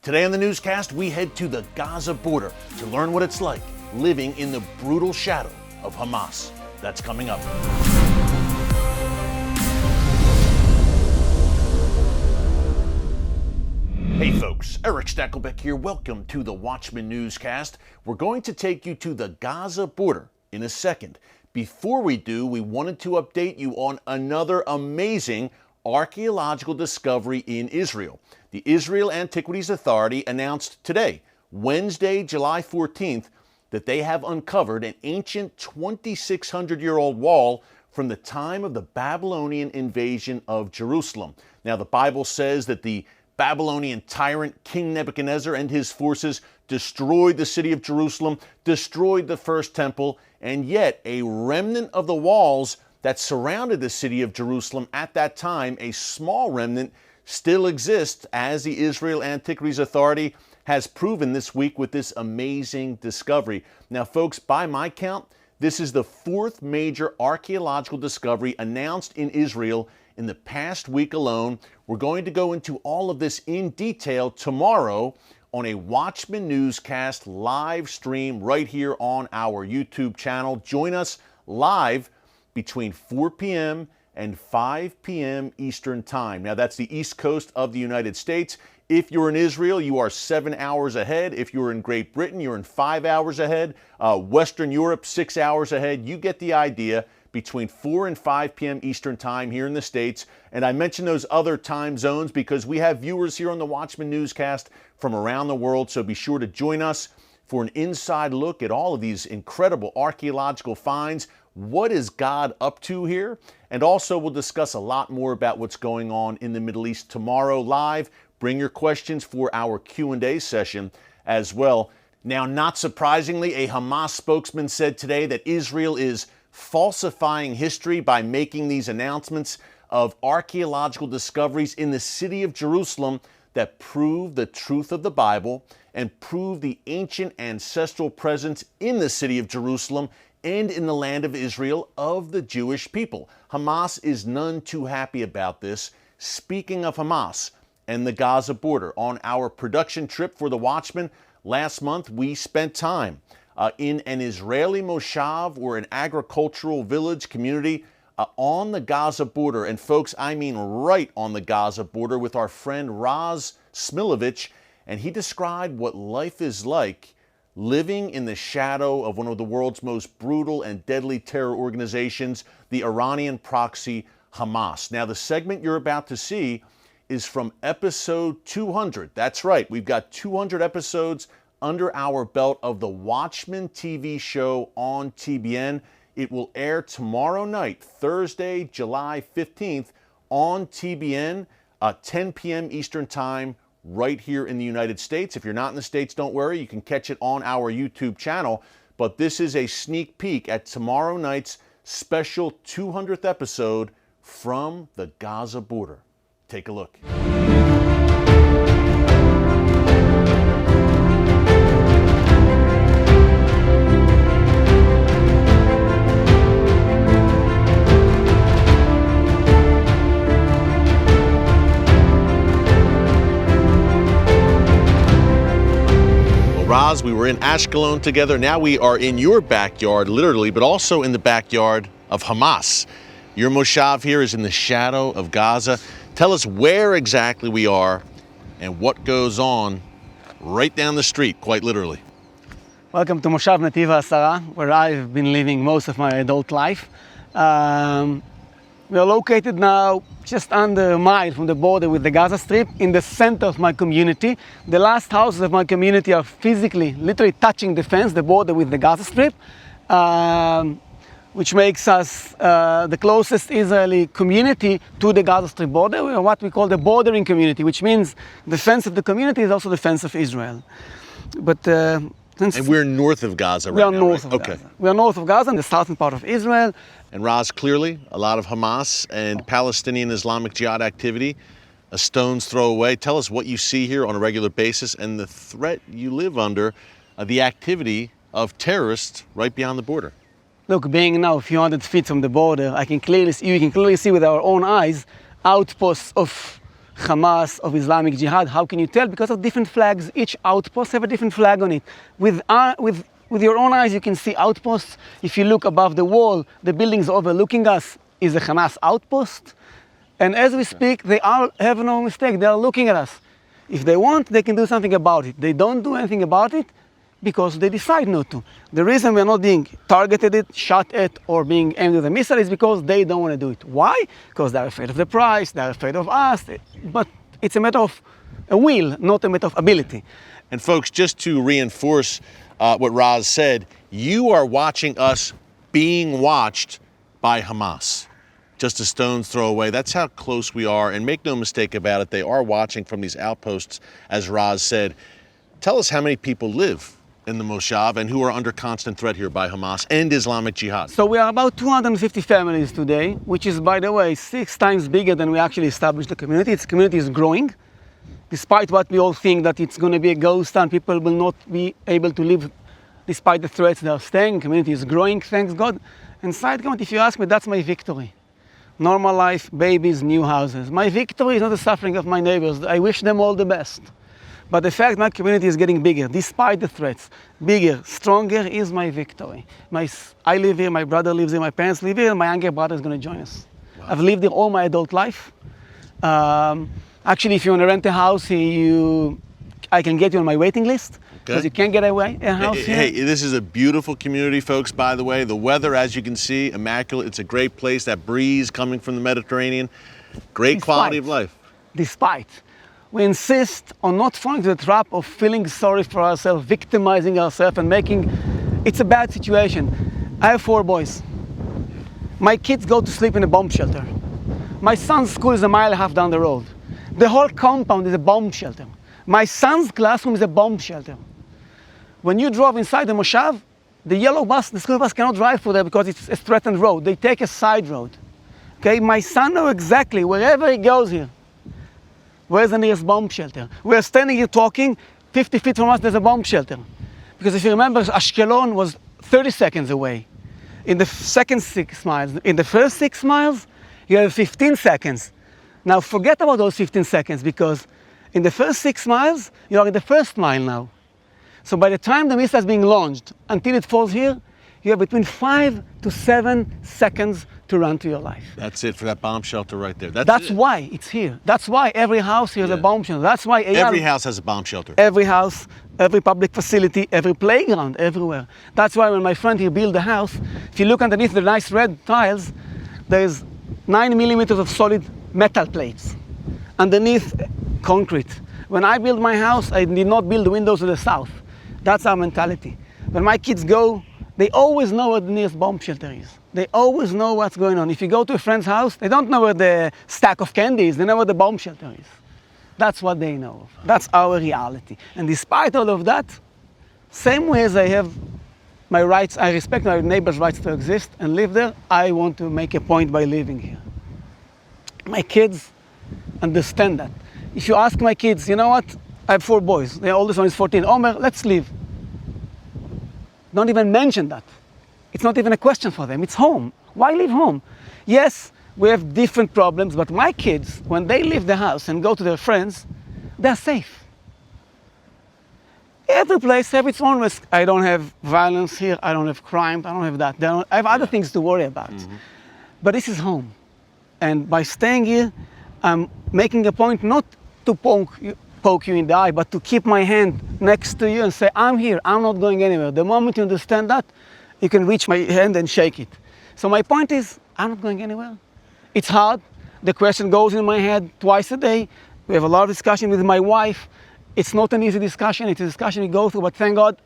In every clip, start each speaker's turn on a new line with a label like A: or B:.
A: Today on the newscast, we head to the Gaza border to learn what it's like living in the brutal shadow of Hamas. That's coming up. Hey folks, Erick Stakelbeck here. Welcome to the Watchman Newscast. We're going to take you to the Gaza border in a second. Before we do, we wanted to update you on another amazing archaeological discovery in Israel. The Israel Antiquities Authority announced today, Wednesday, July 14th, that they have uncovered an ancient 2,600-year-old wall from the time of the Babylonian invasion of Jerusalem. Now, the Bible says that the Babylonian tyrant King Nebuchadnezzar and his forces destroyed the city of Jerusalem, destroyed the first temple, and yet a remnant of the walls that surrounded the city of Jerusalem at that time, a small remnant, still exists, as the Israel Antiquities Authority has proven this week with this amazing discovery. Now, folks, by my count, this is the fourth major archaeological discovery announced in Israel in the past week alone. We're going to go into all of this in detail tomorrow on a Watchman Newscast live stream right here on our YouTube channel. Join us live between 4 p.m. and 5 p.m. Eastern Time. Now, that's the East Coast of the United States. If you're in Israel, you are 7 hours ahead. If you're in Great Britain, you're in 5 hours ahead. Western Europe, 6 hours ahead. You get the idea. Between 4 and 5 p.m. Eastern Time here in the States. And I mention those other time zones because we have viewers here on the Watchman Newscast from around the world. So be sure to join us for an inside look at all of these incredible archaeological finds. What is God up to here? And also we'll discuss a lot more about what's going on in the Middle East tomorrow live. Bring your questions for our Q&A session as well. Now, not surprisingly, a Hamas spokesman said today that Israel is falsifying history by making these announcements of archaeological discoveries in the city of Jerusalem that prove the truth of the Bible and prove the ancient ancestral presence in the city of Jerusalem and in the land of Israel of the Jewish people. Hamas is none too happy about this. Speaking of Hamas and the Gaza border, on our production trip for The Watchman last month, we spent time in an Israeli moshav, or an agricultural village community on the Gaza border. And folks, I mean right on the Gaza border, with our friend Raz Smilovich. And he described what life is like living in the shadow of one of the world's most brutal and deadly terror organizations, the Iranian proxy Hamas. Now, the segment you're about to see is from episode 200. That's right, we've got 200 episodes under our belt of the Watchman TV show on TBN. It will air tomorrow night, Thursday, July 15th, on TBN, 10 p.m. Eastern Time, right here in the United States. If you're not in the States, don't worry. You can catch it on our YouTube channel. But this is a sneak peek at tomorrow night's special 200th episode from the Gaza border. Take a look. Raz, we were in Ashkelon together. Now we are in your backyard, literally, but also in the backyard of Hamas. Your moshav here is in the shadow of Gaza. Tell us where exactly we are and what goes on right down the street, quite literally.
B: Welcome to Moshav Nativ HaAsara, where I've been living most of my adult life. We are located now just under a mile from the border with the Gaza Strip, in the center of my community. The last houses of my community are physically, literally touching the fence, the border with the Gaza Strip, which makes us the closest Israeli community to the Gaza Strip border. We are what we call the bordering community, which means the fence of the community is also the fence of Israel. But
A: and we're north of Gaza right now.
B: We are north of Gaza. We are north of Gaza, in the southern part of Israel.
A: And Raz, clearly, a lot of Hamas and Palestinian Islamic Jihad activity, a stone's throw away. Tell us what you see here on a regular basis and the threat you live under, the activity of terrorists right beyond the border.
B: Look, being now a few hundred feet from the border, you can clearly see with our own eyes outposts of Hamas, of Islamic Jihad. How can you tell? Because of different flags. Each outpost have a different flag on it. With your own eyes, you can see outposts. If you look above the wall, the buildings overlooking us is a Hamas outpost. And as we speak, they have no mistake. They are looking at us. If they want, they can do something about it. They don't do anything about it because they decide not to. The reason we're not being targeted, shot at, or being aimed with a missile is because they don't want to do it. Why? Because they're afraid of the price, they're afraid of us. But it's a matter of a will, not a matter of ability.
A: And folks, just to reinforce what Raz said, you are watching us being watched by Hamas. Just a stone's throw away. That's how close we are. And make no mistake about it, they are watching from these outposts, as Raz said. Tell us how many people live in the Moshav and who are under constant threat here by Hamas and Islamic Jihad.
B: So we are about 250 families today, which is, by the way, 6 times bigger than we actually established the community. Its community is growing. Despite what we all think that it's going to be a ghost town, people will not be able to live despite the threats they are staying. The community is growing, thanks God. And side comment, if you ask me, that's my victory. Normal life, babies, new houses. My victory is not the suffering of my neighbors. I wish them all the best. But the fact my community is getting bigger, despite the threats, bigger, stronger, is my victory. I live here, my brother lives here, my parents live here, and my younger brother is going to join us. Wow. I've lived here all my adult life. Actually, if you want to rent a house here, I can get you on my waiting list. Because you can't get a house here.
A: Hey, this is a beautiful community, folks, by the way. The weather, as you can see, immaculate. It's a great place. That breeze coming from the Mediterranean. Great quality of life.
B: Despite. We insist on not falling to the trap of feeling sorry for ourselves, victimizing ourselves, and it's a bad situation. I have 4 boys. My kids go to sleep in a bomb shelter. My son's school is a mile and a half down the road. The whole compound is a bomb shelter. My son's classroom is a bomb shelter. When you drove inside the Moshav, the yellow bus, the school bus cannot drive through there because it's a threatened road. They take a side road. Okay, my son knows exactly, wherever he goes here, where's the nearest bomb shelter? We're standing here talking, 50 feet from us there's a bomb shelter. Because if you remember, Ashkelon was 30 seconds away. In the second 6 miles, in the first 6 miles, you have 15 seconds. Now forget about those 15 seconds because in the first 6 miles, you are in the first mile now. So by the time the missile is being launched until it falls here, you have between 5 to 7 seconds to run to your life.
A: That's it for that bomb shelter right there.
B: That's why it's here. That's why every house here is a bomb shelter. That's why
A: every house has a bomb shelter.
B: Every house, every public facility, every playground, everywhere. That's why when my friend here built the house, if you look underneath the nice red tiles, there's 9 millimeters of solid metal plates underneath concrete. When I built my house, I did not build the windows to the south. That's our mentality. When my kids go, they always know where the nearest bomb shelter is. They always know what's going on. If you go to a friend's house, they don't know where the stack of candy is. They know where the bomb shelter is. That's what they know. That's our reality. And despite all of that, same way as I have my rights, I respect my neighbor's rights to exist and live there, I want to make a point by living here. My kids understand that. If you ask my kids, you know what? I have 4 boys. The oldest one is 14. Omer, let's leave. Don't even mention that. It's not even a question for them. It's home. Why leave home? Yes, we have different problems, but my kids, when they leave the house and go to their friends, they're safe. Every place has its own risk. I don't have violence here. I don't have crime. I don't have that. I have other things to worry about. Mm-hmm. But this is home. And by staying here, I'm making a point not to poke you in the eye, but to keep my hand next to you and say, I'm here, I'm not going anywhere. The moment you understand that, you can reach my hand and shake it. So my point is, I'm not going anywhere. It's hard. The question goes in my head twice a day. We have a lot of discussion with my wife. It's not an easy discussion. It's a discussion we go through, but thank God,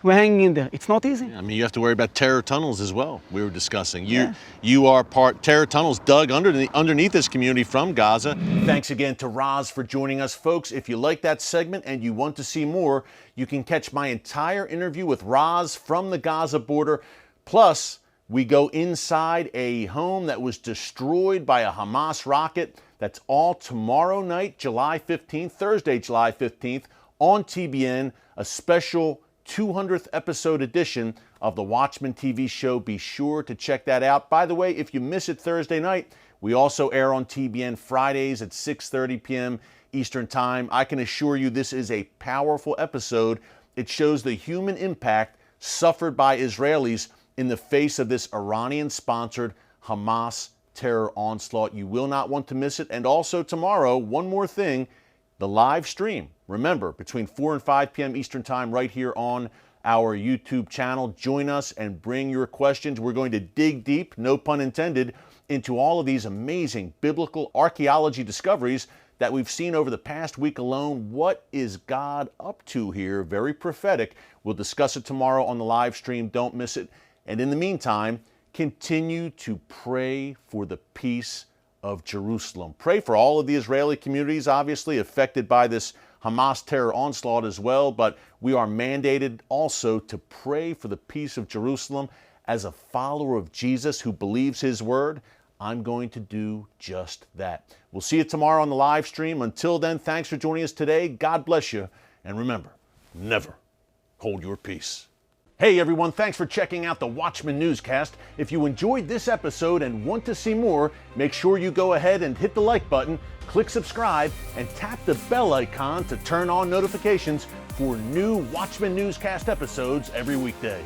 B: we're hanging in there. It's not easy.
A: I mean, you have to worry about terror tunnels as well. We were discussing. You are terror tunnels dug underneath this community from Gaza. Thanks again to Raz for joining us, folks. If you like that segment and you want to see more, you can catch my entire interview with Raz from the Gaza border. Plus, we go inside a home that was destroyed by a Hamas rocket. That's all tomorrow night, July 15th, Thursday, July 15th, on TBN, a special 200th episode edition of the Watchman TV show. Be sure to check that out. By the way, if you miss it Thursday night, We also air on TBN Fridays at 6:30 p.m. Eastern Time. I can assure you this is a powerful episode. It shows the human impact suffered by Israelis in the face of this Iranian-sponsored Hamas terror onslaught. You will not want to miss it. And also tomorrow, one more thing, the live stream. Remember, between 4 and 5 p.m. Eastern Time right here on our YouTube channel. Join us and bring your questions. We're going to dig deep, no pun intended, into all of these amazing biblical archaeology discoveries that we've seen over the past week alone. What is God up to here? Very prophetic. We'll discuss it tomorrow on the live stream. Don't miss it. And in the meantime, continue to pray for the peace of Jerusalem. Pray for all of the Israeli communities, obviously affected by this Hamas terror onslaught as well, but we are mandated also to pray for the peace of Jerusalem. As a follower of Jesus who believes his word, I'm going to do just that. We'll see you tomorrow on the live stream. Until then, thanks for joining us today. God bless you. And remember, never hold your peace. Hey everyone, thanks for checking out the Watchman Newscast. If you enjoyed this episode and want to see more, make sure you go ahead and hit the like button, click subscribe, and tap the bell icon to turn on notifications for new Watchman Newscast episodes every weekday.